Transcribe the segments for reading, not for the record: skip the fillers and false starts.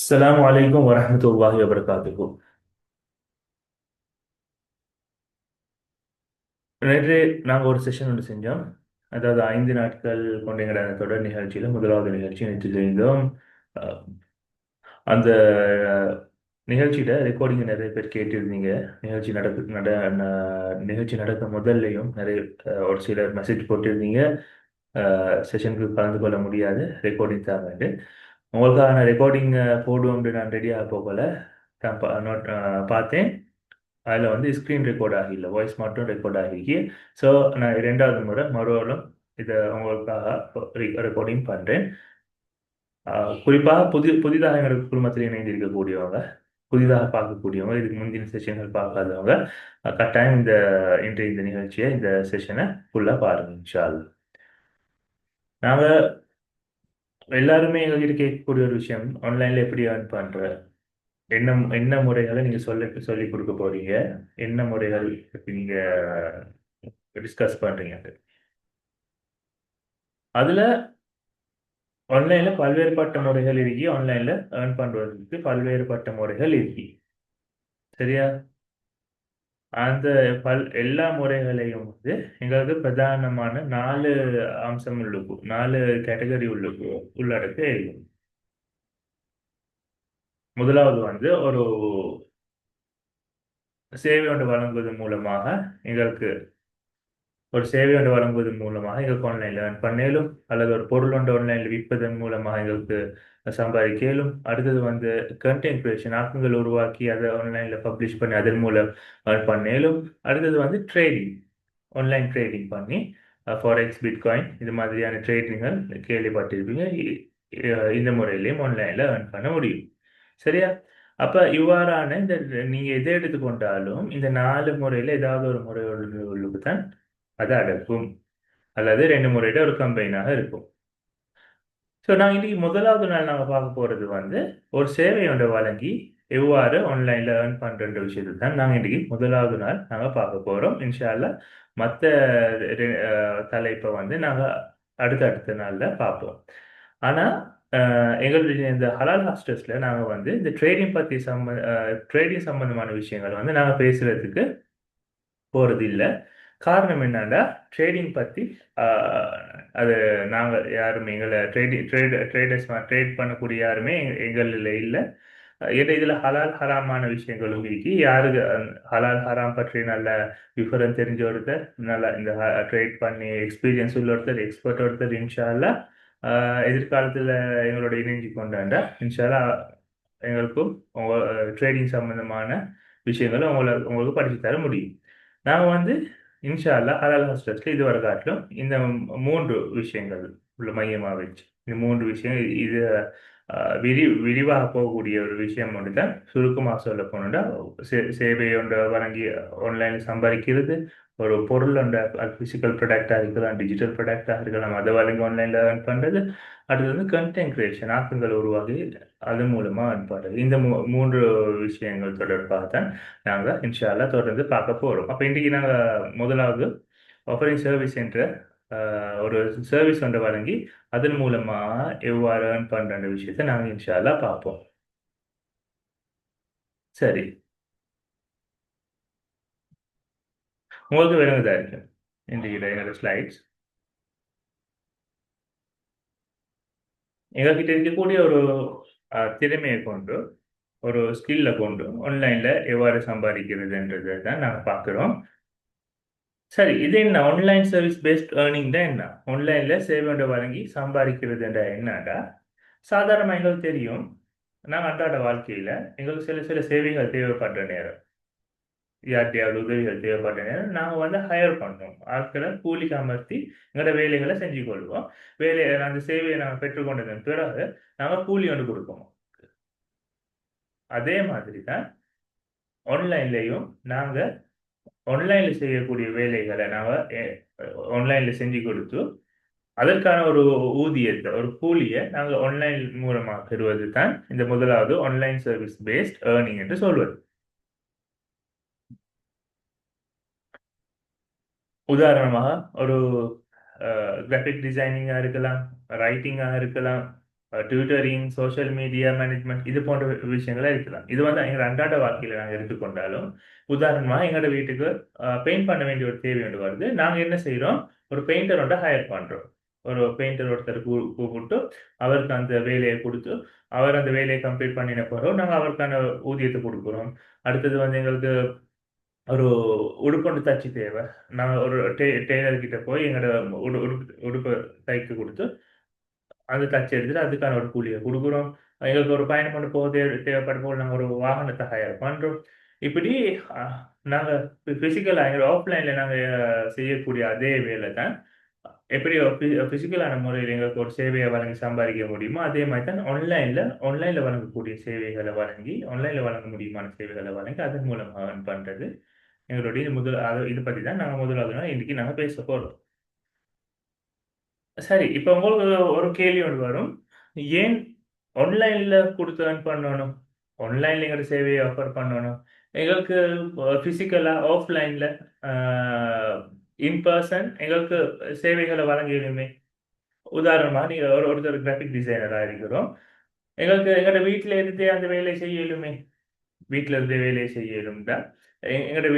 அஸ்ஸலாமு அலைக்கும் வரஹ்மத்துல்லாஹி வபரகாத்துஹு. நேற்று நாங்கள் ஒரு செஷன் ஒன்று செஞ்சோம். அதாவது 5 நாட்கள் கொண்ட எங்களோட அந்த தொடர் நிகழ்ச்சியில் முதலாவது நிகழ்ச்சி நேற்று செய்தோம். அஹ், அந்த நிகழ்ச்சியில ரெக்கார்டிங் நிறைய பேர் கேட்டிருந்தீங்க. நிகழ்ச்சி நடக்கு நட நிகழ்ச்சி நடக்க முதல்லையும் நிறைய ஒரு சிலர் மெசேஜ் போட்டிருந்தீங்க. செஷனுக்கு கலந்து கொள்ள முடியாது, ரெக்கார்டிங் தாங்க. உங்களுக்கான ரெக்கார்டிங் போடுவோம்னு நான் ரெடியாக போகல. நான் பார்த்தேன். அதில் வந்து ஸ்க்ரீன் ரெக்கார்ட் ஆகல, வாய்ஸ் மட்டும் ரெக்கார்ட் ஆகிருக்கு. ஸோ நான் இரண்டாவது முறை மறுபடியும் இதை உங்களுக்காக ரெக்கார்டிங் பண்ணுறேன். குறிப்பாக புதிதாக எங்களுக்கு குடும்பத்தில் இணைந்திருக்கக்கூடியவங்க, புதிதாக பார்க்கக்கூடியவங்க, இதுக்கு முந்தின செஷன்கள் பார்க்காதவங்க, கட்டாயம் இந்த நிகழ்ச்சியை, இந்த செஷனை ஃபுல்லாக பாருங்க இன்ஷா அல்லாஹ். நாங்கள் எல்லாருமே எங்ககிட்ட கேட்கக்கூடிய ஒரு விஷயம், ஆன்லைனில் எப்படி ஏர்ன் பண்ணுற, என்ன என்ன முறைகளை நீங்கள் சொல்லி கொடுக்க போறீங்க, என்ன முறைகள் நீங்கள் டிஸ்கஸ் பண்ணுறீங்க. அதில் ஆன்லைனில் பல்வேறுபட்ட முறைகள் இருக்கு, ஆன்லைனில் ஏர்ன் பண்ணுறதுக்கு பல்வேறுபட்ட முறைகள் இருக்கு. சரியா? அந்த எல்லா முறைகளையும் வந்து எங்களுக்கு பிரதானமான 4 அம்சம் உள்ளுக்கு, 4 கேட்டகரி உள்ளடக்க இருக்கும். முதலாவது வந்து ஒரு சேவை ஒன்று வழங்குவதன் மூலமாக எங்களுக்கு ஒரு சேவை ஒன்று வழங்குவதன் மூலமாக எங்களுக்கு ஆன்லைனில் ஏர்ன் பண்ணேலும், அல்லது ஒரு பொருள் ஒன்று ஆன்லைனில் விற்பதன் மூலமாக எங்களுக்கு சம்பாதிக்கலும். அடுத்தது வந்து கண்டென்ட் கிரியேஷன், ஆக்கங்கள் உருவாக்கி அதை ஆன்லைனில் பப்ளிஷ் பண்ணி அதன் மூலம் ஏர்ன் பண்ணேலும். அடுத்தது வந்து ட்ரேடிங், ஆன்லைன் ட்ரேடிங் பண்ணி ஃபாரெக்ஸ், பிட்காயின் இது மாதிரியான ட்ரேடிங்கள் கேள்விப்பட்டிருப்பீங்க. இந்த முறையிலையும் ஆன்லைனில் ஏர்ன் பண்ண முடியும். சரியா? அப்ப இவ்வாறான நீங்க எதை எடுத்துக்கொண்டாலும் இந்த 4 முறையில ஏதாவது ஒரு முறை உள்ளுக்கு தான் அது அடக்கும், அல்லது 2 முறையில ஒரு கம்பைனாக இருக்கும். ஸோ நாங்கள் இன்னைக்கு முதலாவது நாள் நாங்கள் பார்க்க போறது வந்து ஒரு சேவை ஒன்றை வழங்கி எவ்வாறு ஆன்லைன்ல ஏர்ன் பண்ற விஷயத்தை தான் நாங்கள் இன்னைக்கு முதலாவது நாள் நாங்கள் பார்க்க போறோம். இன்ஷா அல்லாஹ் மற்ற தலைப்பை வந்து நாங்கள் அடுத்த நாள்ல பார்ப்போம். ஆனா எங்களுடைய இந்த ஹலால் ஹாஸ்டல்ஸ்ல நாங்கள் வந்து இந்த ட்ரேடிங் சம்பந்தமான விஷயங்கள் வந்து நாங்கள் பேசுறதுக்கு போறது இல்லை. காரணம் என்னன்னா, ட்ரேடிங் பத்தி அது நாங்கள் யாருமே எங்களை ட்ரேட் பண்ணக்கூடிய யாருமே எங்களில் இல்லை. ஏன்னா இதுல ஹலால் ஹராமான விஷயங்களும் இருக்கு. யாருக்கு ஹலால் ஹராம் பற்றி நல்ல விவரம் தெரிஞ்ச ஒருத்தர், நல்லா இந்த ட்ரேட் பண்ணி எக்ஸ்பீரியன்ஸ் உள்ள ஒருத்தர், எக்ஸ்பர்ட் ஒருத்தர் இன்ஷா அல்லாஹ் எதிர்காலத்தில் எங்களோட இணைஞ்சு கொண்டாண்டா இன்ஷா அல்லாஹ் எங்களுக்கும் உங்க ட்ரேடிங் சம்பந்தமான விஷயங்களை உங்களுக்கு படிச்சு தர முடியும். நாங்கள் வந்து இன்ஷா அல்லாஹ் ஹலால் ஹாஸ்டல்ஸ்ல இதுவரை காட்டிலும் இந்த 3 விஷயங்கள் உள்ள மையமாக வச்சு, இந்த 3 விஷயம் இது விரிவாக போகக்கூடிய ஒரு விஷயம் ஒன்று தான். சுருக்கமாக சொல்ல போனோம்னா, சேவை ஒன்றை வழங்கி ஆன்லைனில் சம்பாதிக்கிறது, ஒரு பொருள் ஒன்றை, அது பிசிக்கல் ப்ராடக்டாக இருக்கலாம், டிஜிட்டல் ப்ராடக்டாக இருக்கலாம், அதை வழங்கி ஆன்லைனில் ஏர்ன் பண்ணுறது. அடுத்தது வந்து கண்டென்ட் கிரியேஷன், ஆக்கங்கள் உருவாகி அது மூலமாக ஏர்ன் பண்ணுறது. இந்த 3 விஷயங்கள் தொடர்பாக தான் நாங்கள் இன்ஷா அல்லாஹ் தொடர்ந்து பார்க்க போகிறோம். அப்போ இன்றைக்கி நாங்கள் முதலாவது ஆஃபரிங் சர்வீஸ் என்ற ஒரு சர்வீஸ் ஒன்றை வழங்கி அதன் மூலமாக எவ்வாறு ஏர்ன் பண்ணுற விஷயத்தை நாங்கள் இன்ஷா அல்லாஹ் பார்ப்போம். சரி, உங்களுக்கு விளங்குதா இருக்கு இன்றைக்கு என்னோட ஸ்லைட்ஸ்? எங்ககிட்ட இருக்கக்கூடிய ஒரு திறமையை கொண்டு, ஒரு ஸ்கில்லை கொண்டு ஆன்லைனில் எவ்வாறு சம்பாதிக்கிறதுன்றதை தான் நாங்கள் பார்க்குறோம். சரி, இது என்ன ஆன்லைன் சர்வீஸ் பேஸ்ட் ஏர்னிங் தான்? என்ன ஆன்லைனில் சேவை வழங்கி சம்பாதிக்கிறதுன்ற என்னடா? சாதாரணமாக எங்களுக்கு தெரியும், நாங்கள் அன்றாட வாழ்க்கையில் எங்களுக்கு சில சில சேவைகள் தேவைப்படுற நேரம், யார்கிட்டயாவது உதவிகள் தேவைப்படுற நேரம் நாங்கள் வந்து ஹையர் பண்ணுறோம், ஆட்களை கூலிக்கு அமர்த்தி எங்களோட வேலைகளை செஞ்சு கொள்வோம். அந்த சேவையை நாங்கள் பெற்றுக்கொண்டதன் பிறகு நாங்கள் கூலி ஒன்று கொடுப்போம். அதே மாதிரி தான் ஆன்லைன்லேயும் நாங்கள் ஆன்லைனில் செய்யக்கூடிய வேலைகளை நாங்கள் ஆன்லைனில் செஞ்சு கொடுத்து அதற்கான ஒரு ஊதியத்தை, ஒரு கூலியை நாங்கள் ஆன்லைன் மூலமாக பெறுவது தான் இந்த முதலாவது ஆன்லைன் சர்வீஸ் பேஸ்ட் ஏர்னிங் என்று சொல்வது. உதாரணமாக ஒரு கிராஃபிக் டிசைனிங்காக இருக்கலாம், ரைட்டிங்காக இருக்கலாம், டியூட்டரிங், சோஷியல் மீடியா மேனேஜ்மெண்ட் இது போன்ற விஷயங்களா இருக்கலாம். இது வந்து எங்கள் அன்றாட வாழ்க்கையில் நாங்கள் எடுத்துக்கொண்டாலும், உதாரணமாக எங்களோட வீட்டுக்கு பெயிண்ட் பண்ண வேண்டிய ஒரு தேவை ஒன்று வருது. நாங்கள் என்ன செய்கிறோம், ஒரு பெயிண்டர் ஒன்றை ஹையர் பண்ணுறோம். ஒரு பெயிண்டர் ஒருத்தர் கூப்பிட்டு அவருக்கு அந்த வேலையை கொடுத்து, அவர் அந்த வேலையை கம்ப்ளீட் பண்ணின பிறகு நாங்கள் அவருக்கான ஊதியத்தை கொடுக்குறோம். அடுத்தது வந்து எங்களுக்கு ஒரு உடுப்பு தச்சு தேவை. நாங்கள் ஒரு டெய்லர் கிட்ட போய் எங்களோட உடுப்பு தைக்க கொடுத்து அது தச்சு எடுத்துட்டு அதுக்கான ஒரு கூலிய குடுக்குறோம். எங்களுக்கு ஒரு பயணம் பண்ண போக தேவைப்படும் போது நாங்க ஒரு வாகனத்த ஹயர் பண்றோம். இப்படி அ நாங்க பிசிக்கலா எங்க ஆஃப்லைன்ல நாங்க செய்யக்கூடிய அதே வேலை தான். எப்படி பிசிக்கலான முறையில எங்களுக்கு ஒரு சேவைய வழங்கி சம்பாதிக்க முடியுமோ, அதே மாரி தான் ஆன்லைன்ல வழங்கக்கூடிய சேவைகள வழங்கி, ஆன்லைன்ல வழங்க முடியுமான சேவைகள வழங்கி, அதன் மூலமா earn பண்றது. எங்களுடைய இது பத்தி தான் நாங்க முதலாவது நாள் இன்னைக்கு நாங்க பேச போறோம். சரி. இப்ப உங்களுக்கு ஒரு கேள்வி ஒண்ணு வரும். ஏன் ஆன்லைன்ல குடுத்து ஏர்ன் பண்ணணும்? ஆன்லைன்ல எங்களோட சேவைய ஆஃபர் பண்ணணும். எங்களுக்கு பிசிக்கலா, ஆஃப்லைன்ல அ இன் பெர்சன் எங்களுக்கு சேவைகள வழங்கிடுமே. உதாரணமா நீங்க ஒருத்தர் கிராபிக் டிசைனரா இருக்கிறோம். எங்களுக்கு எங்களோட வீட்ல இருந்தே அந்த வேலைய செய்ய இயலுமே. வீட்ல இருந்தே வேலைய செய்ய இயலும்டா, எங்கட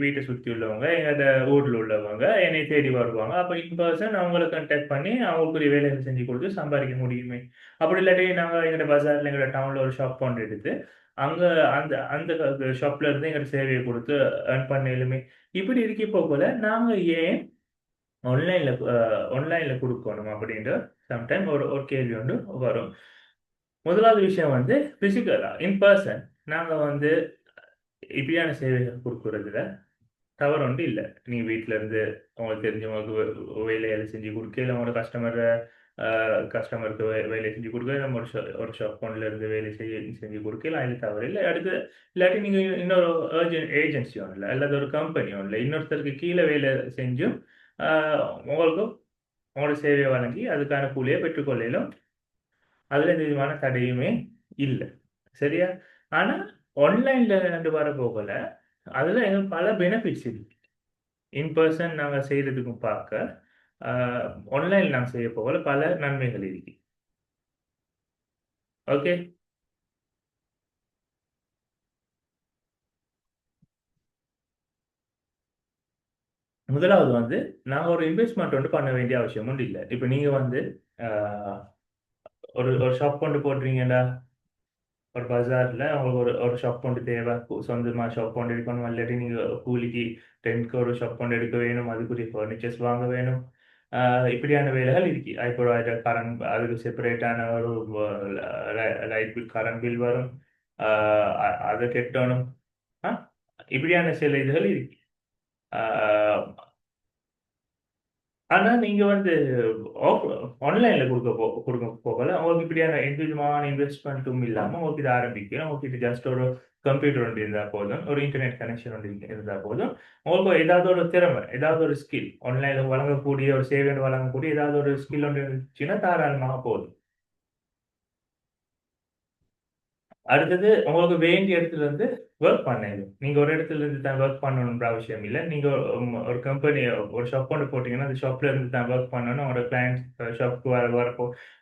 வீட்ட சுத்தி உள்ளவங்க, எங்கட ஊர்ல உள்ளவங்க என்னைய தேடி வருவாங்க. அப்ப இன் பெர்சன் அவங்கள கான்டாக்ட் பண்ணி அவங்களுக்குரிய வேலைகள செஞ்சு குடுத்து சம்பாதிக்க முடியுமே. அப்படி இல்லாட்டி நாங்க எங்கட பஜார்ல, எங்கட டவுன்ல ஒரு ஷாப் ஒண்ணு எடுத்து, அங்க அந்த அந்த ஷாப்ல இருந்து எங்கட சேவைய குடுத்து ஏர்ன் பண்ண இயலுமே. இப்படி இருக்க போகல, நாங்க ஏன் ஆன்லைன்ல குடுக்கணும் அப்படின்ற சம்டைம் ஒரு ஒரு கேள்வி ஒன்று வரும். முதலாவது விஷயம் வந்து பிசிக்கலா, இன் பெர்சன் நாங்க வந்து இப்படியான சேவைகள் குடுக்குறதுல தவறு ஒன்றும் இல்ல. நீங்க வீட்ல இருந்து உங்களுக்கு தெரிஞ்சவங்களுக்கு வேலைகள செஞ்சு குடுக்க, இல்ல உங்களோட கஸ்டமருக்கு வேலை செஞ்சு குடுக்க, நம்ம ஒரு ஷாப் ஒன்ல இருந்து வேலை செஞ்சு குடுக்கலாம். அதில தவறு இல்ல. அடுத்து இல்லாட்டி நீங்க இன்னொரு ஏஜென்சி ஒன்ல அல்லது ஒரு கம்பெனி ஒன்ல இன்னொருத்தருக்கு கீழ வேலை செஞ்சும், ஆ உங்களுக்கும் உங்களோட சேவைய வழங்கி அதுக்கான கூலிய பெற்றுக்கொள்ளையிலும் அதுல எந்த விதமான தடையுமே இல்ல. சரியா? ஆனா, ஆன்லைன்ல வரப்போகல, அதுல எங்களுக்கு பல பெனிஃபிட்ஸ் இருக்கு. இன் பெர்சன் நாங்க செய்றதுக்கும் பார்க்க, அ ஆன்லைன்ல நாங்க செய்ய போகல பல நன்மைகள் இருக்கு. ஓகே. முதலாவது வந்து, நாங்க ஒரு இன்வெஸ்ட்மென்ட் வந்து பண்ண வேண்டிய அவசியம் ஒண்ணும் இல்ல. இப்ப நீங்க வந்து அ ஒரு ஒரு ஷாப் கொண்டு போடுறீங்கடா ஒரு பஜார்ல உங்களுக்கு ஒரு ஒரு ஷாப் ஒன்று தேவை. சொந்தமா ஷாப் ஒன்று எடுக்கணும். இல்லாட்டி நீங்க கூலிக்கு ரென்ட்க்கு ஒரு ஷாப் ஒன்று எடுக்க வேணும். அதுக்குரிய ஃபர்னிச்சர்ஸ் வாங்க வேணும். இப்படியான வேலைகள் இருக்கு. இப்போ அது கரண்ட் அதுக்கு செப்பரேட்டான ஒரு லைட் பில், கரண்ட் பில் வரும். ஆ அத கட்டணும். ஆ இப்படியான சில இதுகள் இருக்கு. ஆ ஆனா, நீங்க வந்து ஆஃப் ஆன்லைன்ல குடுக்க போகல. உங்களுக்கு இப்படியான எந்த விதமான இன்வெஸ்ட்மென்ட்டும் இல்லாம, உங்களுக்கு இது ஆரம்பிக்கலாம். உங்ககிட்ட ஜஸ்ட் ஒரு கம்ப்யூட்டர் ஒன்று இருந்தா போதும். ஒரு இன்டர்நெட் கனெக்ஷன் ஒன்று இருந்தா போதும். உங்களுக்கு ஏதாவது ஒரு திறமை, ஏதாவது ஒரு ஸ்கில் ஆன்லைன்ல வழங்கக்கூடிய ஒரு சேவை வழங்கக்கூடிய ஏதாவது ஒரு ஸ்கில் ஒன்று இருந்துச்சுன்னா தாராளமாக போதும். அடுத்தது உங்களுக்கு வேண்டிய இடத்துல இருந்து வொர்க் பண்ணணும். நீங்க ஒரு இடத்துல இருந்து தான் வொர்க் பண்ணணும்ன்ற அவசியம் இல்ல. நீங்க ஒரு கம்பெனி ஒரு ஷாப் ஒண்ணு போட்டீங்கன்னா, அந்த ஷாப்ல இருந்து தான் வொர்க் பண்ணணும். உங்களோட கிளையண்ட் ஷாப்க்கு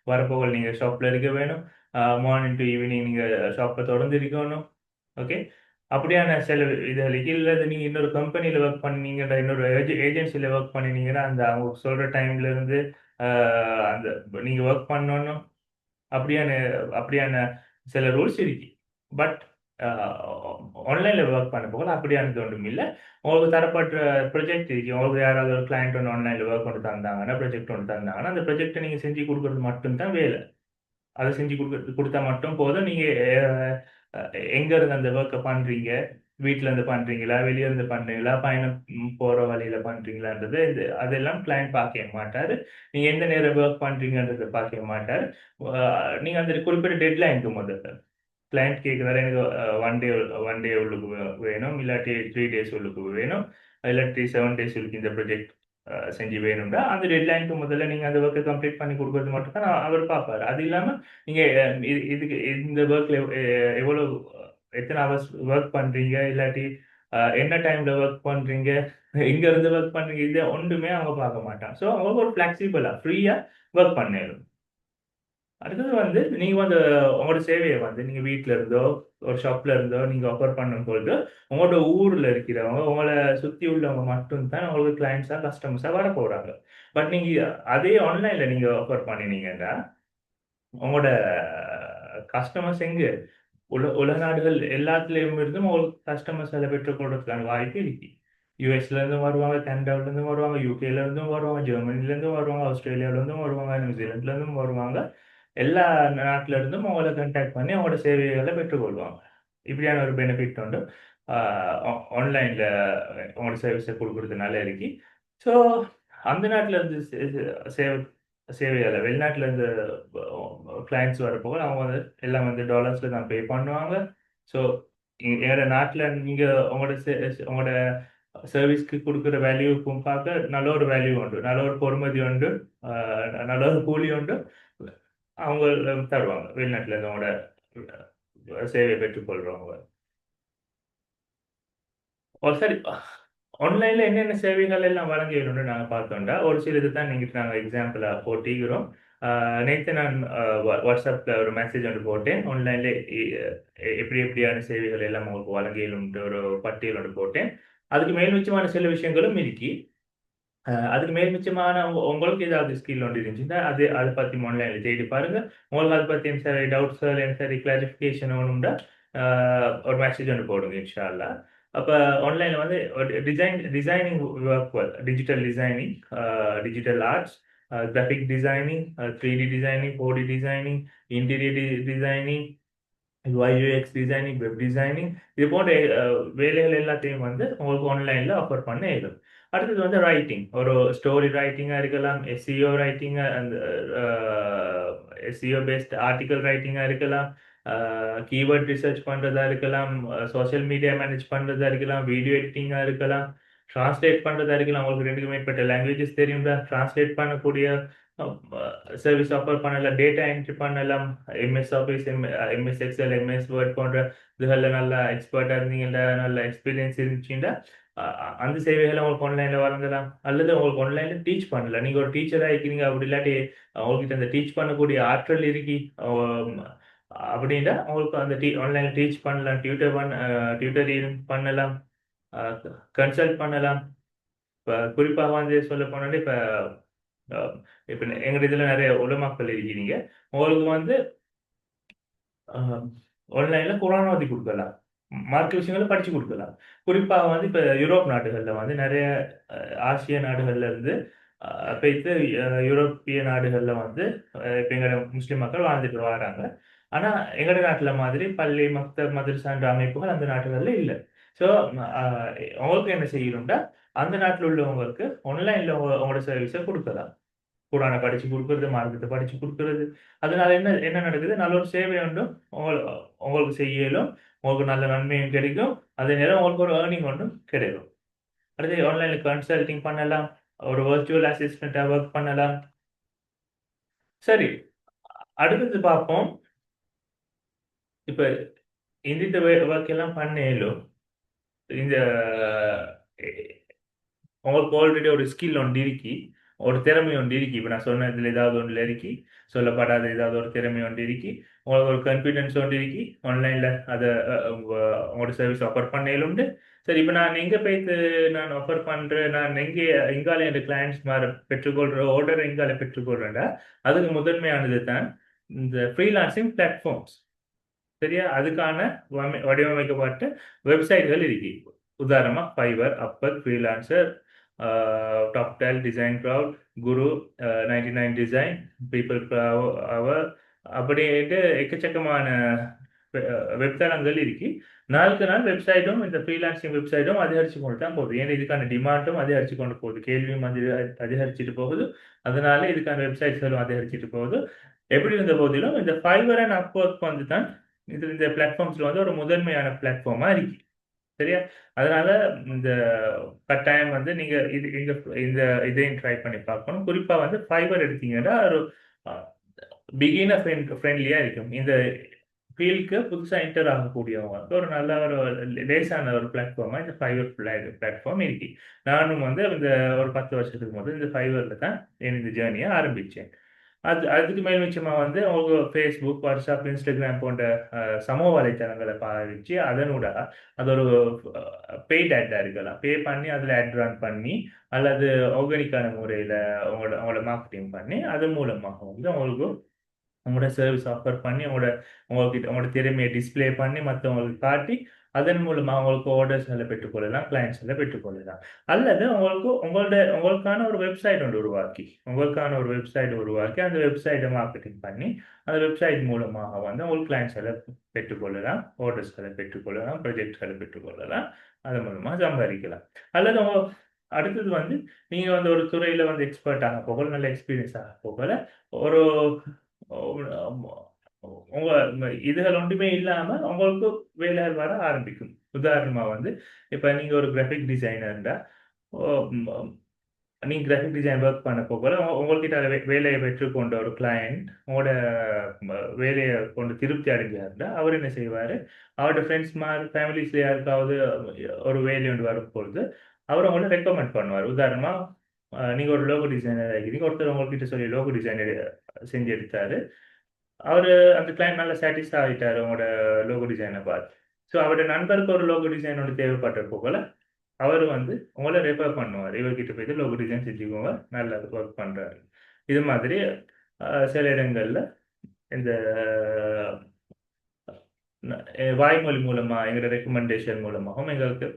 வரப்போக நீங்க ஷாப்ல இருக்க வேணும். மார்னிங் டூ ஈவினிங் நீங்க ஷாப்ப தொடர்ந்து இருக்கணும். ஓகே. அப்படியான சில இதுகள் இல்ல நீங்க இன்னொரு கம்பெனில வொர்க் பண்ணீங்கன்னா, இன்னொரு ஏஜென்சில வொர்க் பண்ணினீங்கன்னா, அந்த அவங்க சொல்ற டைம்ல இருந்து அ அந்த நீங்க வொர்க் பண்ணணும். அப்படியான அப்படியான சில ரூல்ஸ் இருக்கு. பட் அ ஆன்லைன்ல வொர்க் பண்ண போகல அப்படியானது ஒன்றும் இல்ல. உங்களுக்கு தரப்பட்ட ப்ராஜெக்ட் இருக்கு. உங்களுக்கு யாராவது ஒரு கிளையண்ட் ஒண்ணு ஆன்லைன்ல வொர்க் ஒண்ணு தந்தாங்கன்னா, ப்ராஜெக்ட் ஒண்ணு தந்தாங்கன்னா, அந்த ப்ராஜெக்ட்ட நீங்க செஞ்சு குடுக்குறது மட்டும் தான் வேலை. அத செஞ்சு குடுத்தா மட்டும் போதும். நீங்க அ எங்க இருந்து அந்த வொர்க்க பண்றீங்க? வீட்ல இருந்து பண்றீங்களா? வெளிய இருந்து பண்றீங்களா? பயணம் போற வழியில பண்றீங்களான்றது அதெல்லாம் கிளையண்ட் பார்க்க மாட்டாரு. நீங்க எந்த நேரம் வொர்க் பண்றீங்கன்றத பார்க்க மாட்டாரு. அ நீங்க அந்த குறிப்பிட்ட டெட்லைன்க்கு முதல்ல கிளையண்ட் கேட்கிறாரு எனக்கு 1 டே உள்ளுக்கு வேணும். இல்லாட்டி 3 டேஸ் உள்ளுக்கு வேணும். இல்லாட்டி 7 டேஸ் உள்ளுக்கு இந்த ப்ராஜெக்ட் செஞ்சு வேணும்னா, அந்த டெட்லைனுக்கு முதல்ல நீங்க அந்த வொர்க்க கம்ப்ளீட் பண்ணி குடுக்குறது மட்டும் தான் அவர் பார்ப்பாரு. அது இல்லாம நீங்க இதுக்கு இந்த வொர்க்ல எவ்வளவு எத்தன ஹவர்ஸ் வொர்க் பண்றீங்க? இல்லாட்டி என்ன டைம்ல வொர்க் பண்றீங்க? எங்க இருந்து வொர்க் பண்றீங்க? இது ஒண்ணுமே அவங்க பார்க்க மாட்டாங்க. ஸோ அவங்க ஒரு ஃப்ளெக்சிபிளா, ஃப்ரீயா வொர்க் பண்ணேலும். அடுத்தது வந்து நீங்க வந்து உங்களோட சேவையை வந்து நீங்க வீட்ல இருந்தோ ஒரு ஷாப்ல இருந்தோ நீங்க ஆஃபர் பண்ணும்பொழுது உங்களோட ஊர்ல இருக்கிறவங்க உங்களை சுத்தி உள்ளவங்க மட்டும்தான் உங்களுக்கு கிளைண்ட்ஸா கஸ்டமர்ஸா வர போறாங்க. பட் நீங்க அதே ஆன்லைன்ல நீங்க ஆஃபர் பண்ணினீங்கன்னா உங்களோட கஸ்டமர்ஸ் எங்க உலக நாடுகள் எல்லாத்துலயும் இருந்தும் உங்களுக்கு கஸ்டமர்ஸ் அதை பெற்றுக்கொள்றதுக்கான வாய்ப்பு இருக்கு. யூஎஸ்ல இருந்தும் வருவாங்க, கனடாவில இருந்தும் வருவாங்க, யூகேல இருந்தும் வருவாங்க, ஜெர்மனில இருந்தும் வருவாங்க, ஆஸ்திரேலியால இருந்தும் வருவாங்க, நியூசிலாந்துல இருந்தும் வருவாங்க. எல்லா நாட்டுல இருந்தும் உங்களை கான்டாக்ட் பண்ணி அவங்களோட சேவைகளை பெற்றுக்கொள்வாங்க. இப்படியான ஒரு பெனிஃபிட் உண்டு ஆன்லைன்ல உங்களோட சர்வீஸை கொடுக்கறதுனால இருக்கு. ஸோ அந்த நாட்டுல இருந்து சேவை சேவையால வெளிநாட்டுல இருந்து கிளைண்ட்ஸ் வரப்போ அவங்க வந்து எல்லாம் வந்து டாலர்ஸ்ல தான் பே பண்ணுவாங்க. ஸோ எங்களோட நாட்டில் நீங்க உங்களோட சர்வீஸ்க்கு கொடுக்குற வேல்யூக்கும் பார்க்க நல்ல ஒரு வேல்யூ உண்டு, நல்ல ஒரு பொறுமதி உண்டு, நல்ல ஒரு கூலி உண்டு. அவங்க தருவாங்க வெளிநாட்டுல இருந்து அவங்களோட சேவையை பெற்றுக்கொள்றவங்க. ஓ சரி. ஆன்லைன்ல என்னென்ன சேவைகள் எல்லாம் வழங்கிடணும்னு நாங்கள் பார்த்தோம்டா ஒரு சில இது தான் நீங்கள் நாங்கள் எக்ஸாம்பிளா போட்டிக்கிறோம். நேற்று நான் வாட்ஸ்அப்ல ஒரு மெசேஜ் ஒன்று போட்டேன். ஆன்லைன்ல எப்படி எப்படியான சேவைகள் எல்லாம் உங்களுக்கு வழங்கிடணும்ன்ற ஒரு பட்டியல் ஒன்று போட்டேன். அதுக்கு மேல் மிச்சமான சில விஷயங்களும் இருக்கு. அதுக்கு மேல் மிச்சமான உங்களுக்கு ஏதாவது ஸ்கில் ஒன்று இருந்துச்சுன்னா அதை பற்றி ஆன்லைனில் தேடி பாருங்க. உங்களுக்கு அதை பற்றி என்ன சரி டவுட்ஸ் என்ன சரி கிளாரிஃபிகேஷன் ஒன்றுண்டா ஒரு மெசேஜ் ஒன்று போடுங்க இன்ஷா அல்லாஹ். அப்போ ஆன்லைனில் வந்து designing work digital designing, digital arts, graphic designing, 3D designing, 4D designing, interior designing, UI designing, web designing, இது போன்ற வேலைகள் எல்லாத்தையும் வந்து உங்களுக்கு ஆன்லைனில் ஆஃபர் பண்ண இயலும். அடுத்தது வந்து ரைட்டிங், ஒரு ஸ்டோரி ரைட்டிங்காக இருக்கலாம், எஸ்இஓ ரைட்டிங்காக அந்த எஸ்இஓ பேஸ்ட் ஆர்டிக்கல் ரைட்டிங்காக இருக்கலாம், கீவேர்ட் ரிசர்ச் பண்ணுறதா இருக்கலாம், சோஷியல் மீடியா மேனேஜ் பண்ணுறதா இருக்கலாம், வீடியோ எடிட்டிங்காக இருக்கலாம், டிரான்ஸ்லேட் பண்ணுறதா இருக்கலாம். உங்களுக்கு ரெண்டுக்கு மேற்பட்ட லாங்குவேஜஸ் தெரியும்ல, டிரான்ஸ்லேட் பண்ணக்கூடிய சர்வீஸ் ஆஃபர் பண்ணலாம், டேட்டா என்ட்ரி பண்ணலாம், MS office, MS XL, MS word போன்ற இதுகளில் நல்லா எக்ஸ்பர்ட்டாக இருந்தீங்கன்னா நல்ல எக்ஸ்பீரியன்ஸ் இருந்துச்சுன்னா அந்த சேவைகளை உங்களுக்கு ஆன்லைனில் வழங்கலாம். அல்லது உங்களுக்கு ஆன்லைனில் டீச் பண்ணலாம். நீங்கள் ஒரு டீச்சராக இருக்கிறீங்க அப்படி இல்லாட்டி அவங்ககிட்ட அந்த டீச் பண்ணக்கூடிய ஆற்றல் இருக்கி அப்படின்னா உங்களுக்கு அந்த ஆன்லைனில் டீச் பண்ணலாம், டியூட்டரியல் பண்ணலாம், கன்சல்ட் பண்ணலாம். இப்போ குறிப்பாக வந்து சொல்ல போனாலே இப்போ இப்போ எங்கள் இதில் நிறைய உலமாக்கள் இருக்கிறீங்க. உங்களுக்கு வந்து ஆன்லைன்ல குரான் ஓதி கொடுக்கலாம், மார்க்க விஷயங்களை படிச்சு கொடுக்கலாம். குறிப்பாக வந்து இப்போ யூரோப் நாடுகளில் வந்து நிறைய ஆசிய நாடுகள்ல இருந்து போய்த்து யூரோப்பிய நாடுகளில் வந்து இப்போ எங்களோட முஸ்லிம் மக்கள் வாழ்ந்துட்டு வராங்க. ஆனால் எங்களோட நாட்டில் மாதிரி பள்ளி மதரசான்ற அமைப்புகள் அந்த நாடுகளில் இல்லை. ஸோ அவங்களுக்கு என்ன செய்யணும்னா அந்த நாட்டில் உள்ளவங்களுக்கு ஆன்லைனில் உங்களோட சர்வீஸை கொடுக்கலாம். குரானை படிச்சு கொடுக்கறது, மார்க்கத்தை படிச்சு கொடுக்கறது. அதனால என்ன என்ன நடக்குது, நல்ல ஒரு சேவை ஒன்றும் உங்களுக்கு செய்யலும், உங்களுக்கு நல்ல நன்மையும் கிடைக்கும், அதே நேரம் உங்களுக்கு ஒரு ஏர்னிங் ஒன்றும் கிடைக்கும். அடுத்து ஆன்லைனில் கன்சல்டிங் பண்ணலாம், ஒரு வர்ச்சுவல் அசிஸ்டண்ட்டாக ஒர்க் பண்ணலாம். சரி, அடுத்தது பார்ப்போம். இப்போ இந்த ஒர்க் எல்லாம் பண்ணேலும் இந்த உங்களுக்கு ஆல்ரெடி ஒரு ஸ்கில் ஒன்று இருக்கி, ஒரு திறமை ஒன்று இருக்கி. இப்போ நான் சொன்னதில் ஏதாவது ஒன்றில் இருக்கி, சொல்லப்படாத ஏதாவது ஒரு திறமை ஒன்று இருக்கி, உங்களுக்கு ஒரு கான்ஃபிடென்ஸ் ஒன்று இருக்கி, ஆன்லைனில் அதை உங்களோட சர்வீஸ் ஆஃபர் பண்ணையில் உண்டு. சரி, இப்போ நான் எங்கே போய்த்து நான் ஆஃபர் பண்ணுறேன், நான் எங்கால என் கிளைண்ட்ஸ் மாதிரி பெற்றுக்கொள்கிற ஆர்டர் எங்கால பெற்றுக்கொள்கிறேன்டா அதுக்கு முதன்மையானது தான் இந்த ஃப்ரீலான்சிங் பிளாட்ஃபார்ம்ஸ். சரியா, அதுக்கான வடிவமைக்கப்பட்ட வெப்சைட்கள் இருக்கு. உதாரணமா Fiverr, Upwork, freelancer, Toptal, design crowd, Guru, 99 design, people hour, அப்படின்ட்டு எக்கச்சக்கமான வெப்தளங்கள் இருக்கு. நாளுக்கு நாள் வெப்சைட்டும் இந்த ஃப்ரீலான்சிங் வெப்சைட்டும் அதிகரிச்சு கொண்டு தான் போகுது. ஏன்னா இதுக்கான டிமாண்டும் அதிகரிச்சு கொண்டு போகுது, கேள்வியும் அதிகரிச்சுட்டு போகுது. அதனால இதுக்கான வெப்சைட்ஸும் அதிகரிச்சுட்டு போகுது. எப்படி இருந்த போதிலும் இந்த ஃபைவர் அண்ட் அப்வொர்க் வந்து தான் இந்த பிளாட்ஃபார்ம்ஸ்ல வந்து ஒரு முதன்மையான பிளாட்ஃபார்மா இருக்கு. சரியா, அதனால இந்த கட்டாயம் வந்து நீங்க இந்த இந்த இதையும் ட்ரை பண்ணி பார்க்கணும். குறிப்பா வந்து ஃபைபர் எடுத்தீங்கன்னா ஒரு பிகினர் ஃப்ரெண்ட்லியா இருக்கும். இந்த ஃபீல்டுக்கு புதுசாக என்டர் ஆகக்கூடியவங்க வந்து ஒரு நல்ல ஒரு லேசான ஒரு பிளாட்ஃபார்மா இந்த ஃபைவர் பிளாட்ஃபார்ம் இருக்கு. நானும் வந்து இந்த ஒரு 10 வருஷத்துக்கு முதல் இந்த ஃபைவரில் தான் இந்த ஜேர்னியை ஆரம்பித்தேன். அதுக்கு மேல் மிச்சமா வந்து அவங்க ஃபேஸ்புக், வாட்ஸ்அப், இன்ஸ்டாகிராம் போன்ற சமூக வலைத்தளங்களை பாவிச்சு அதனோட அது ஒரு பெய்ட் ஆட்டா இருக்கலாம். பே பண்ணி அதில் ஆட் ரன் பண்ணி அல்லது ஆர்கானிக்கான முறையில் அவங்களோட மார்க்கெட்டிங் பண்ணி அது மூலமாக வந்து அவங்களுக்கு உங்களோட சர்வீஸ் ஆஃபர் பண்ணி உங்களோட திறமையை டிஸ்ப்ளே பண்ணி மற்றவங்களுக்கு காட்டி அதன் மூலமா உங்களுக்கு ஆர்டர்ஸ்களை பெற்றுக்கொள்ளலாம், கிளைண்ட்ஸ்களை பெற்றுக்கொள்ளலாம். அல்லது உங்களுக்கான ஒரு வெப்சைட் ஒன்று உருவாக்கி அந்த வெப்சைட்டை மார்க்கெட்டிங் பண்ணி அந்த வெப்சைட் மூலமாக வந்து உங்களுக்கு கிளைண்ட்ஸ்களை பெற்றுக்கொள்ளலாம், ஆர்டர்ஸ்களை பெற்றுக்கொள்ளலாம், ப்ரொஜெக்ட்களை பெற்றுக்கொள்ளலாம். அதன் மூலமா சம்பாதிக்கலாம். அல்லது அடுத்தது வந்து நீங்க வந்து ஒரு துறையில வந்து எக்ஸ்பர்ட் ஆக போகல, நல்ல எக்ஸ்பீரியன்ஸ் ஆக போகல, ஒரு உங்க இதுகள் ஒன்றுமே இல்லாம உங்களுக்கு வேலைகள் வர ஆரம்பிக்கும். உதாரணமா வந்து இப்ப நீங்க ஒரு கிராஃபிக் டிசைனர்டா நீங்க கிராஃபிக் டிசைன் ஒர்க் பண்ண போகல உங்கள்கிட்ட வேலையை பெற்றுக்கொண்ட ஒரு கிளையண்ட் உங்களோட வேலையை கொண்டு திருப்தி அடைஞ்சாருந்தா அவர் என்ன செய்வாரு, அவரோட ஃப்ரெண்ட்ஸ் மாதிரி ஃபேமிலிஸ்ல யாருக்காவது ஒரு வேலை ஒன்று வரும்பொழுது அவர் உங்களை ரெக்கமெண்ட் பண்ணுவார். உதாரணமா நீங்க ஒரு லோகோ டிசைனர் ஆகிக்கிறீங்க, ஒருத்தர் உங்ககிட்ட சொல்லி லோகோ டிசைன் செஞ்சு எடுத்தாரு. அவரு அந்த கிளைண்ட் நல்லா சாட்டிஸ்ஃபை ஆகிட்டாரு உங்களோட லோகோ டிசைனை பார்த்து. ஸோ அவரோட நண்பருக்கு ஒரு லோகோ டிசைன் ஒன்று தேவைப்பட்ட போகல அவர் வந்து உங்களை ரெஃபர் பண்ணுவார். இவர்கிட்ட போயிட்டு லோகோ டிசைன் செஞ்சுக்கோங்க, நல்லா ஒர்க் பண்றாரு. இது மாதிரி சில இடங்கள்ல இந்த வாய்மொழி மூலமா எங்களோட ரெக்கமெண்டேஷன் மூலமாகவும் எங்களுக்கு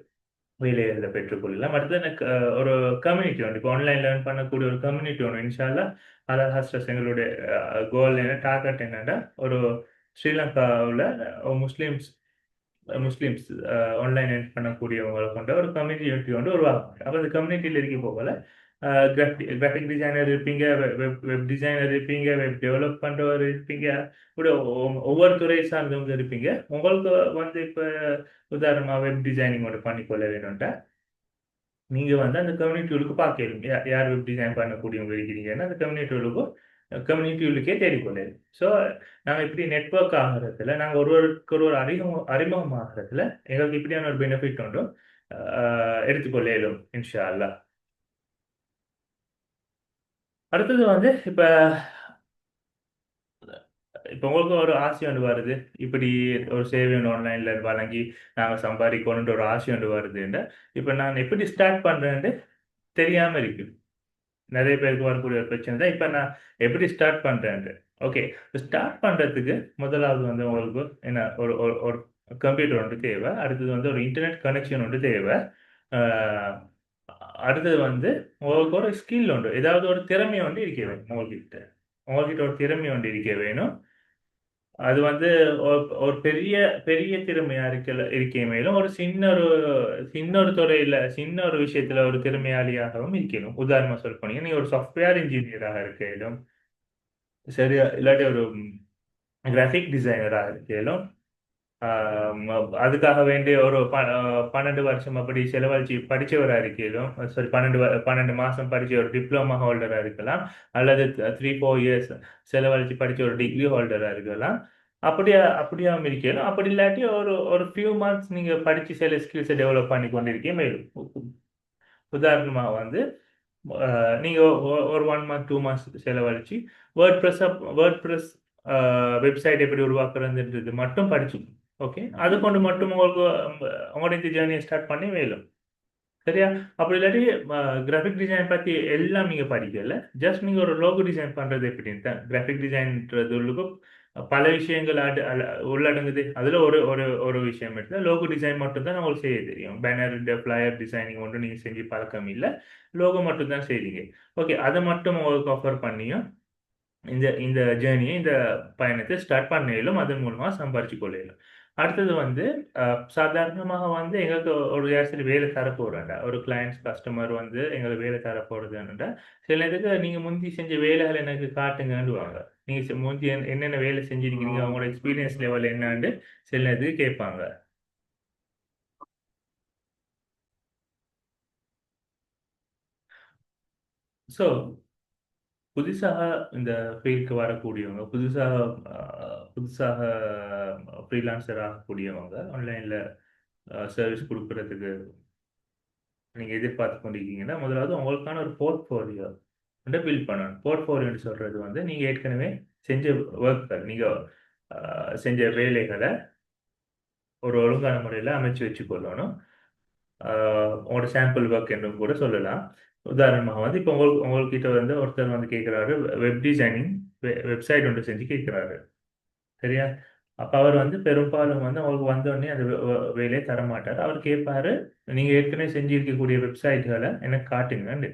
வேலைகளை பெற்றுக்கொள்ளலாம். அடுத்து எனக்கு ஒரு கம்யூனிட்டி ஒன்று இப்போ ஆன்லைன் லேர்ன் பண்ணக்கூடிய ஒரு கம்யூனிட்டி ஒன்று இன்ஷால்லா அல் ஹஸ்ரஸ் எங்களுடைய கோல் என்ன டார்கெட் என்னன்னா ஒரு ஸ்ரீலங்காவில் முஸ்லீம்ஸ் முஸ்லீம்ஸ் ஆன்லைன் ஏர்ன் பண்ணக்கூடியவங்களை கொண்ட ஒரு கம்யூனிட்டி வந்து உருவாக்குவாங்க. அப்போ அந்த கம்யூனிட்டியில் இருக்க போகல கிராஃபிக் டிசைனர் இருப்பீங்க, வெப் டிசைனர் இருப்பீங்க, வெப் டெவலப் பண்ணுறவர் இருப்பீங்க, இப்படி ஒவ்வொரு துறை சார்ந்தவங்க இருப்பீங்க. உங்களுக்கு வந்து இப்போ உதாரணமாக வெப் டிசைனிங் ஒன்று பண்ணிக்கொள்ள வேணும்ட்டா நீங்கள் வந்து அந்த கம்யூனிட்டிகளுக்கு பார்க்கணும் யார் வெப் டிசைன் பண்ணக்கூடியவங்க இருக்கிறீங்கன்னா அந்த கம்யூனிட்டிகளுக்கே தேடிக்கொள்ளணும். ஸோ நாங்கள் இப்படி நெட்ஒர்க் ஆகிறதுல நாங்கள் ஒருவருக்கு ஒரு அறிமுகம் ஆகிறதுல எங்களுக்கு இப்படியான ஒரு பெனிஃபிட் ஒன்றும் எடுத்துக்கொள்ளலும் இன்ஷா அல்லா. அடுத்தது வந்து இப்போ இப்போ உங்களுக்கு ஒரு ஆசை ஒன்று வருது, இப்படி ஒரு சேவை ஒன்று ஆன்லைனில் வழங்கி நாங்கள் சம்பாதிக்கணுன்ற ஒரு ஆசை ஒன்று வருதுன்னு இப்போ நான் எப்படி ஸ்டார்ட் பண்ணுறேன்னு தெரியாமல் இருக்கு. நிறைய பேருக்கு வரக்கூடிய ஒரு பிரச்சனை தான் இப்போ நான் எப்படி ஸ்டார்ட் பண்ணுறேன்ட்டு. ஓகே, ஸ்டார்ட் பண்ணுறதுக்கு முதலாவது வந்து உங்களுக்கு என்ன ஒரு ஒரு ஒரு கம்ப்யூட்டர் ஒன்று தேவை. அடுத்தது வந்து ஒரு இன்டர்நெட் கனெக்ஷன் ஒன்று தேவை. அடுத்தது வந்து உங்களுக்கு ஒரு ஸ்கில் உண்டு, ஏதாவது ஒரு திறமை ஒன்று இருக்க வேணும். உங்கள்கிட்ட ஒரு திறமை ஒன்று இருக்க வேணும். அது வந்து ஒரு பெரிய பெரிய திறமையா இருக்க மேலும் ஒரு சின்ன ஒரு துறையில சின்ன ஒரு விஷயத்துல ஒரு திறமையாளியாகவும் இருக்கணும். உதாரணமா சொல்ல போனீங்க நீங்க ஒரு சாஃப்ட்வேர் இன்ஜினியராக இருக்கலும் சரியா, இல்லாட்டி ஒரு கிராஃபிக் டிசைனராக இருக்கலும் அதுக்காக வேண்டிய ஒரு 12 வருஷம் அப்படி செலவழிச்சு படிச்சவராக இருக்கலும், சாரி 12 மாசம் படிச்ச ஒரு டிப்ளமா ஹோல்டரா இருக்கலாம், அல்லது 3-4 இயர்ஸ் செலவழிச்சு படிச்ச ஒரு டிகிரி ஹோல்டரா இருக்கலாம். அப்படியாவும் இருக்கணும். அப்படி இல்லாட்டி ஒரு ஒரு ஃபியூ மந்த்ஸ் நீங்க படிச்சு சில ஸ்கில்ஸை டெவலப் பண்ணி கொண்டிருக்கீங்க மேலும். உதாரணமா வந்து நீங்க ஒரு 1 மந்த் 2 மந்த்ஸ் செலவழிச்சு வேர்ட் ப்ரெஸ் வெப்சைட் எப்படி உருவாக்குறதுன்றது மட்டும் படிச்சு ஓகே, அது கொண்டு மட்டும் உங்களுக்கு உங்களோட இந்த ஜேர்னியை ஸ்டார்ட் பண்ணி மேலும் சரியா. அப்படி இல்லாட்டி கிராஃபிக் டிசைன் பற்றி எல்லாம் நீங்கள் படிக்கல, ஜஸ்ட் நீங்கள் ஒரு லோகோ டிசைன் பண்ணுறது எப்படின்னு தான். கிராஃபிக் டிசைன்றது பல விஷயங்கள் உள்ளடங்குது. அதில் ஒரு ஒரு ஒரு விஷயம் எடுத்து லோகோ டிசைன் மட்டும் தான் உங்களுக்கு செய்ய தெரியும். பேனர் ஃப்ளையர் டிசைனிங் ஒன்றும் நீங்கள் செஞ்சு பழக்கம் இல்லை, லோகோ மட்டும் தான் செய்வீங்க. ஓகே, அதை மட்டும் உங்களுக்கு ஆஃபர் பண்ணியும் இந்த இந்த ஜேர்னியை இந்த பயணத்தை ஸ்டார்ட் பண்ணிடலும், அதன் மூலமாக சம்பாரிச்சு கொள்ளையிலும். அடுத்தது வந்து சாதாரணமாக வந்து எங்களுக்கு ஒரு சரி வேலை தர போகிறேன்டா, ஒரு கிளைண்ட்ஸ் கஸ்டமர் வந்து எங்களுக்கு வேலை தர போகிறதுன்றா சில இதுக்கு நீங்கள் முந்தி செஞ்ச வேலைகள் எனக்கு காட்டுங்கன்னு வாங்க. நீங்கள் முந்தி என்னென்ன வேலை செஞ்சிருக்கீங்க, அவங்களோட எக்ஸ்பீரியன்ஸ் லெவல் என்னன்னு சில இதுக்கு கேட்பாங்க. ஸோ புதுசாக இந்த ஃபீல்டுக்கு வரக்கூடியவங்க, புதுசாக ஃப்ரீலான்சர் ஆகக்கூடியவங்க, ஆன்லைனில் சர்வீஸ் கொடுக்கறதுக்கு நீங்கள் எதிர்பார்த்து கொண்டிருக்கீங்கன்னா முதலாவது உங்களுக்கான ஒரு போர்ட்ஃபோலியோ பில்ட் பண்ணணும். போர்ட்ஃபோலியோன்னு சொல்றது வந்து நீங்க ஏற்கனவே செஞ்ச ஒர்க்கள், நீங்க செஞ்ச வேலைகளை ஒரு ஒழுங்கான முறையில் அமைச்சு வச்சுக்கொள்ளணும். உங்களோட சாம்பிள் ஒர்க் என்றும் கூட சொல்லலாம். உதாரணமாக வந்து இப்போ உங்கள்கிட்ட வந்து ஒருத்தர் வந்து கேட்குறாரு, வெப் டிசைனிங் வெப்சைட் ஒன்று செஞ்சு கேட்குறாரு. சரியா? அப்போ அவர் வந்து பெரும்பாலும் வந்து அவருக்கு வந்தோடனே அந்த வேலையை தர மாட்டார். அவர் கேட்பாரு, நீங்கள் ஏற்கனவே செஞ்சிருக்கக்கூடிய வெப்சைட்களை எனக்கு காட்டுங்கன்னு.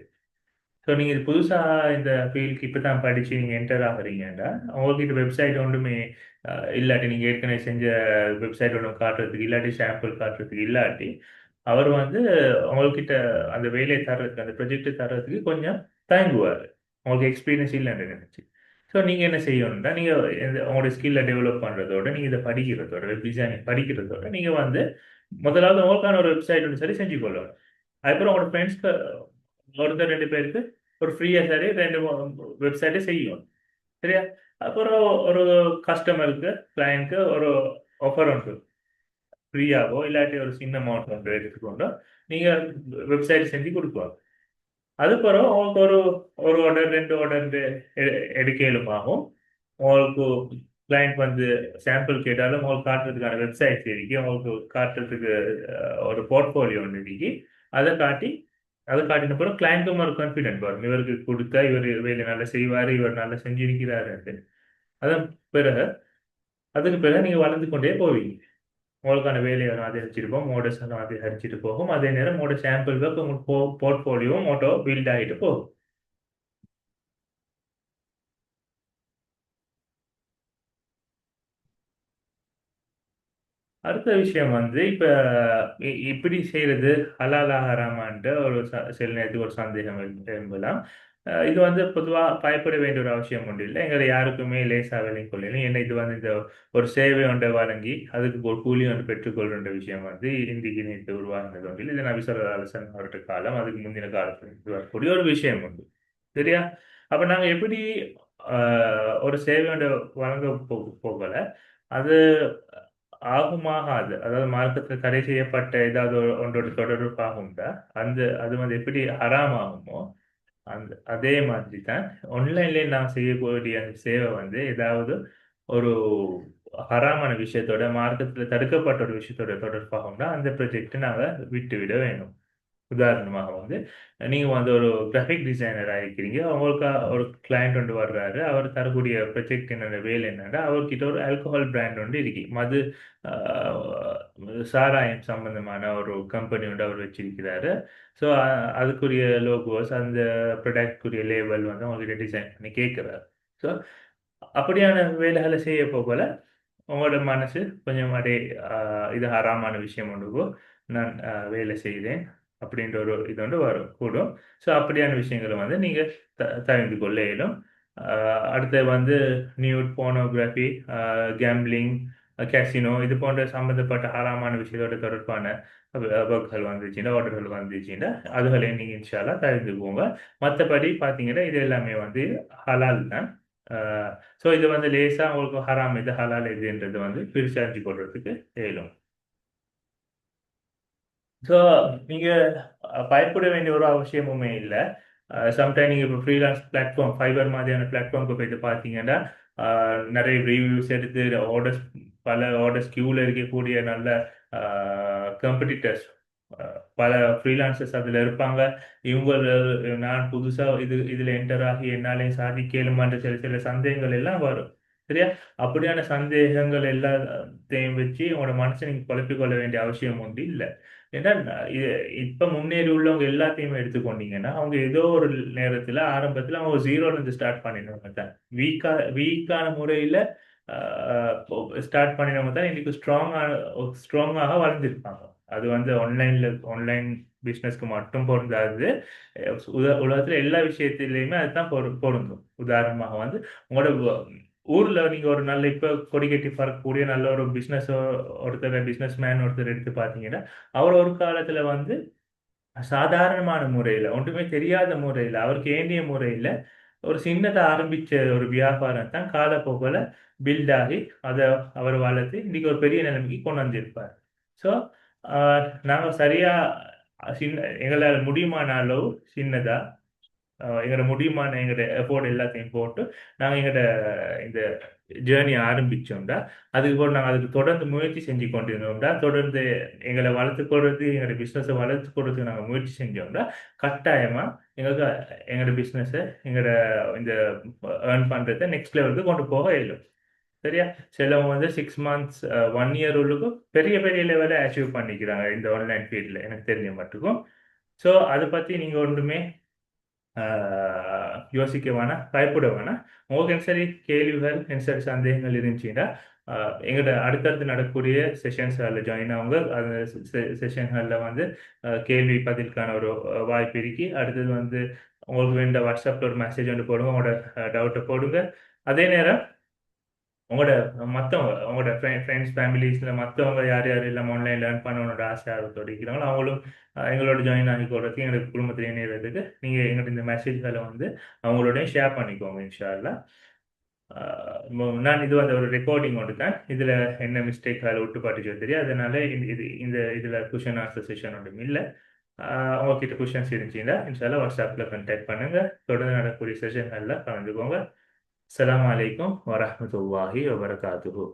ஸோ நீங்கள் இது புதுசாக இந்த ஃபீல்டுக்கு இப்போ தான் படித்து நீங்கள் என்டர் ஆகுறீங்கன்னா உங்கள்கிட்ட வெப்சைட் ஒன்றுமே இல்லாட்டி, நீங்கள் ஏற்கனவே செஞ்ச வெப்சைட் ஒன்று காட்டுறதுக்கு இல்லாட்டி, சாம்பிள் காட்டுறதுக்கு இல்லாட்டி, அவர் வந்து உங்கள்கிட்ட அந்த வேலையை தர்றதுக்கு, அந்த ப்ரொஜெக்டை தர்றதுக்கு கொஞ்சம் தயங்குவார், உங்களுக்கு எக்ஸ்பீரியன்ஸ் இல்லைன்னு நினைச்சு. ஸோ நீங்கள் என்ன செய்யணும்னா, நீங்கள் உங்களோட ஸ்கில்லை டெவலப் பண்ணுறதோட, நீங்கள் இதை படிக்கிறதோட, வெப் டிசைனிங் படிக்கிறதோட, நீங்கள் வந்து முதலாவது உங்களுக்கான ஒரு வெப்சைட் ஒன்று சரி செஞ்சு கொள்ளணும். அதுக்கப்புறம் உங்களோட ஃப்ரெண்ட்ஸ்க்கு ஒருத்தர் 2 பேருக்கு ஒரு ஃப்ரீயா சரி 2 வெப்சைட்டை செய்யும். சரியா? அப்புறம் ஒரு கஸ்டமருக்கு, கிளையண்ட்க்கு ஒரு ஆஃபர் உண்டு. ஃப்ரீயாவோ இல்லாட்டி ஒரு சின்ன அமௌண்ட் ஒன்று எடுத்துக்கொண்டோ நீங்க வெப்சைட் செஞ்சு கொடுக்கலாம். அதுக்கப்புறம் உங்களுக்கு ஒரு ஒரு ஆர்டர் 2 ஆர்டர் எடுக்கலுமாகும். உங்களுக்கு கிளையண்ட் வந்து சாம்பிள் கேட்டாலும் உங்களுக்கு காட்டுறதுக்கான வெப்சைட் இருக்கு, உங்களுக்கு காட்டுறதுக்கு ஒரு போர்ட்ஃபோலியோ ஒன்று இருக்கு. அதை காட்டி அதை காட்டின பிறகு கிளைண்ட்டும் ஒரு கான்ஃபிடென்ட் வரும், இவருக்கு கொடுத்தா இவர் வேலை நல்லா செய்வார், இவர் நல்லா செஞ்சிருக்கிறாரு. அதன் பிறகு அதுக்கு பிறகு நீங்க வளர்ந்து கொண்டே போவீங்க. உங்களுக்கான வேலையை அதிகரிச்சிருப்போம், மோடஸ் அதிகரிச்சுட்டு போகும். அதே நேரம் மோட சாம்பிள் ஒர்க் உங்களுக்கு போர்ட்ஃபோலியோ மோட்டோ பில்ட் ஆகிட்டு போகும். அடுத்த விஷயம் வந்து இப்ப இப்படி செய்யறது ஹலாலா ஹராமான்ற ஒரு சில நேரத்துக்கு ஒரு சந்தேகம் என்பதாம். இது வந்து பொதுவா பயப்பட வேண்டிய ஒரு அவசியம் ஒன்று இல்லை. எங்களை யாருக்குமே லேசா விலையும் கொள்ளணும். ஏன்னா இது வந்து இந்த ஒரு சேவை ஒன்றை வழங்கி அதுக்கு ஒரு கூலி ஒன்று பெற்றுக்கொள்கின்ற விஷயம் வந்து இன்றைக்கு நேற்று உருவாகினது ஒன்றில். இது நபிசர அரசன் அவருடைய காலம், அதுக்கு முந்தின காலத்தில் வரக்கூடிய ஒரு விஷயம் உண்டு. சரியா? அப்ப நாங்க எப்படி ஒரு சேவை ஒன்றை வழங்க போகல, அது ஆகுமாகாது, அதாவது மார்க்கத்தில் தடை செய்யப்பட்ட ஏதாவது ஒன்றோட தொடர்பாக உண்டா, அந்த அது வந்து எப்படி ஹராம் ஆகுமோ அதே மாதிரி தான் ஆன்லைன்லேயே நான் செய்யக்கூடிய அந்த சேவை வந்து ஏதாவது ஒரு ஹராமான விஷயத்தோட, மார்க்கத்தில் தடுக்கப்பட்ட ஒரு விஷயத்தோட தொடர்பாக உண்டா அந்த ப்ரொஜெக்டை நாங்கள் விட்டு விட வேணும். உதாரணமாக வந்து நீங்கள் வந்து ஒரு கிராஃபிக் டிசைனராக இருக்கிறீங்க, உங்களுக்கு ஒரு கிளையண்ட் ஒன்று வர்றாரு, அவர் தரக்கூடிய ப்ரொஜெக்ட் என்னென்ன வேலை என்னன்னா, அவர்கிட்ட ஒரு ஆல்கஹால் பிராண்ட் ஒன்று இருக்கு, மது சாராயம் சம்பந்தமான ஒரு கம்பெனி ஒன்று அவர் வச்சிருக்கிறாரு. ஸோ அதுக்குரிய லோகோஸ், அந்த ப்ரொடக்ட்குரிய லேபிள் வந்து அவங்ககிட்ட டிசைன் பண்ணி கேட்குறாரு. ஸோ அப்படியான வேலைகளை செய்ய போகல உங்களோட மனசு கொஞ்சம் அப்படியே இது ஹராமான விஷயம் ஒன்றுக்கோ நான் வேலை செய்தேன் அப்படின்ற ஒரு இது வந்து வரும் கூடும். ஸோ அப்படியான விஷயங்களை வந்து நீங்கள் தவிர்த்து கொள்ள இயலும். அடுத்து வந்து நியூட், போனோகிராஃபி, கேம்பிளிங், கேசினோ இது போன்ற சம்பந்தப்பட்ட ஹராமான விஷயத்தோட தொடர்பான ஒர்க்குகள் வந்துச்சுன்னா, ஆர்டர்கள் வந்துச்சுன்னா அதுகளையும் நீங்கள் இன்ஷால்லா தவிர்த்துக்கோங்க. மற்றபடி பார்த்தீங்கன்னா இது எல்லாமே வந்து ஹலால் தான். ஸோ இது வந்து லேசா உங்களுக்கு ஹராம் எது ஹலால் எதுன்றது வந்து பிரிச்சறிஞ்சு கொள்றதுக்கு இயலும். ஸோ நீங்க பயப்பட வேண்டிய ஒரு அவசியமுமே இல்லை. சம்டைம் நீங்க இப்போ ஃப்ரீலான்ஸ் பிளாட்ஃபார்ம், ஃபைபர் மாதிரியான பிளாட்ஃபார்முக்கு போயிட்டு பார்த்தீங்கன்னா நிறைய ரிவ்யூஸ் எடுத்து ஆர்டர்ஸ், பல ஆர்டர்ஸ் கியூவில் இருக்கக்கூடிய நல்ல காம்படிட்டர்ஸ், பல ஃப்ரீலான்சர்ஸ் அதில் இருப்பாங்க. இவங்க நான் புதுசாக இதில் என்டர் ஆகி என்னாலையும் சாதிக்கலுமான்ற சில சில சந்தேகங்கள் எல்லாம் வரும். சரியா? அப்படியான சந்தேகங்கள் எல்லாத்தையும் வச்சு உங்களோட மனசை நீங்கள் குழப்பிக் கொள்ள வேண்டிய அவசியம் ஒன்று இல்லை. ஏன்னா இப்ப முன்னேறி உள்ளவங்க எல்லாத்தையுமே எடுத்துக்கொண்டீங்கன்னா அவங்க ஏதோ ஒரு நேரத்துல ஆரம்பத்துல அவங்க ஜீரோல இருந்து ஸ்டார்ட் பண்ணிடுவாங்க தான். வீக்கான முறையில ஸ்டார்ட் பண்ணினவங்க தான் இன்னைக்கு ஸ்ட்ராங்காக வளர்ந்துருப்பாங்க. அது வந்து ஆன்லைன் பிஸ்னஸ்க்கு மட்டும் பொருந்தாது. உலகத்துல எல்லா விஷயத்திலையுமே அதுதான் பொருந்தும். உதாரணமாக வந்து உங்களோட ஊர்ல நீங்க ஒரு நல்ல இப்ப கொடி கட்டி பறக்கக்கூடிய நல்ல ஒரு பிசினஸ் மேன் ஒருத்தர் எடுத்து பார்த்தீங்கன்னா அவர் ஒரு காலத்துல வந்து சாதாரணமான முறையில ஒன்றுமே தெரியாத முறையில அவருக்கு ஏண்டிய முறையில ஒரு சின்னதை ஆரம்பிச்ச ஒரு வியாபாரம் தான் காலப்போக்கில் பில்ட் ஆகி அதை அவர் வளர்த்து இன்னைக்கு ஒரு பெரிய நிலைமைக்கு கொண்டு வந்திருப்பார். ஸோ நாங்கள் சரியா எங்களால் முடியுமான அளவு சின்னதா எங்களோட முடியுமான எங்களோட எஃபோர்ட் எல்லாத்தையும் போட்டு நாங்கள் எங்களோட இந்த ஜேர்னி ஆரம்பித்தோம்டா அதுக்கு நாங்கள் அதுக்கு தொடர்ந்து முயற்சி செஞ்சு கொண்டிருந்தோம்டா தொடர்ந்து எங்களை வளர்த்துக்கொள்றது எங்களோட பிஸ்னஸை வளர்த்துக்கொள்றதுக்கு நாங்கள் முயற்சி செஞ்சோம்டா கட்டாயமாக எங்களுக்கு எங்களோட பிஸ்னஸை எங்களோட இந்த ஏர்ன் பண்ணுறதை நெக்ஸ்ட் லெவலுக்கு கொண்டு போக இயலும். சரியா? சிலவங்க வந்து 6 மந்த்ஸ் 1 இயர் உள்ளுக்கும் பெரிய பெரிய லெவலை அச்சீவ் பண்ணிக்கிறாங்க இந்த ஆன்லைன் ஃபீல்டில் எனக்கு தெரிஞ்ச மட்டுக்கும். ஸோ அதை பற்றி நீங்கள் ஒன்றுமே யோசிக்க வேணாம், பயப்பட வேணாம். உங்களுக்கு என்ன சரி கேள்விகள் என்ன சரி சந்தேகங்கள் இருந்துச்சுன்னா எங்களோட அடுத்தடுத்து நடக்கக்கூடிய செஷன்ஸில் ஜாயின் ஆகுங்க. அந்த செஷன்களில் வந்து கேள்வி பதிலுக்கான ஒரு வாய்ப்பு இருக்கு. அடுத்தது வந்து உங்களுக்கு வேண்ட வாட்ஸ்அப்பில் ஒரு மெசேஜ் வந்து போடுங்க, உங்களோட டவுட்டை போடுங்க. அதே நேரம் உங்களோட மற்றவங்க உங்களோட ஃப்ரெண்ட்ஸ் ஃபேமிலிஸில் மற்றவங்க யார் யார் இல்லாமல் ஆன்லைன் லேர்ன் பண்ணணுன்ற ஆசை ஆர்வத்தோடு இருக்கிறாங்களோ அவங்களும் எங்களோட ஜாயின் ஆகிக்கொள்றதுக்கு எங்களுக்கு குடும்பத்தில் இணைகிறதுக்கு நீங்கள் எங்கள்கிட்ட இந்த மெசேஜ்களை வந்து அவங்களோடய ஷேர் பண்ணிக்கோங்க இன்ஷா அல்லாஹ். நான் இது வந்து ஒரு ரெக்கார்டிங் ஒன்று தான். இதில் என்ன மிஸ்டேக் அதில் விட்டு பாட்டுச்சோ தெரியும். அதனால இதில் கொஷின் ஆன்சர் செஷன் ஒன்றும் இல்லை. உங்ககிட்ட கொஷின்ஸ் இருந்துச்சுன்னா இன்ஷால்லா வாட்ஸ்அப்பில் கான்டாக்ட் பண்ணுங்கள். தொடர்ந்து நடக்கக்கூடிய செஷன்களில் கலந்துக்கோங்க. அஸ்ஸலாமு அலைக்கும் வரஹ்மத்துல்லாஹி வபரகாத்துஹு.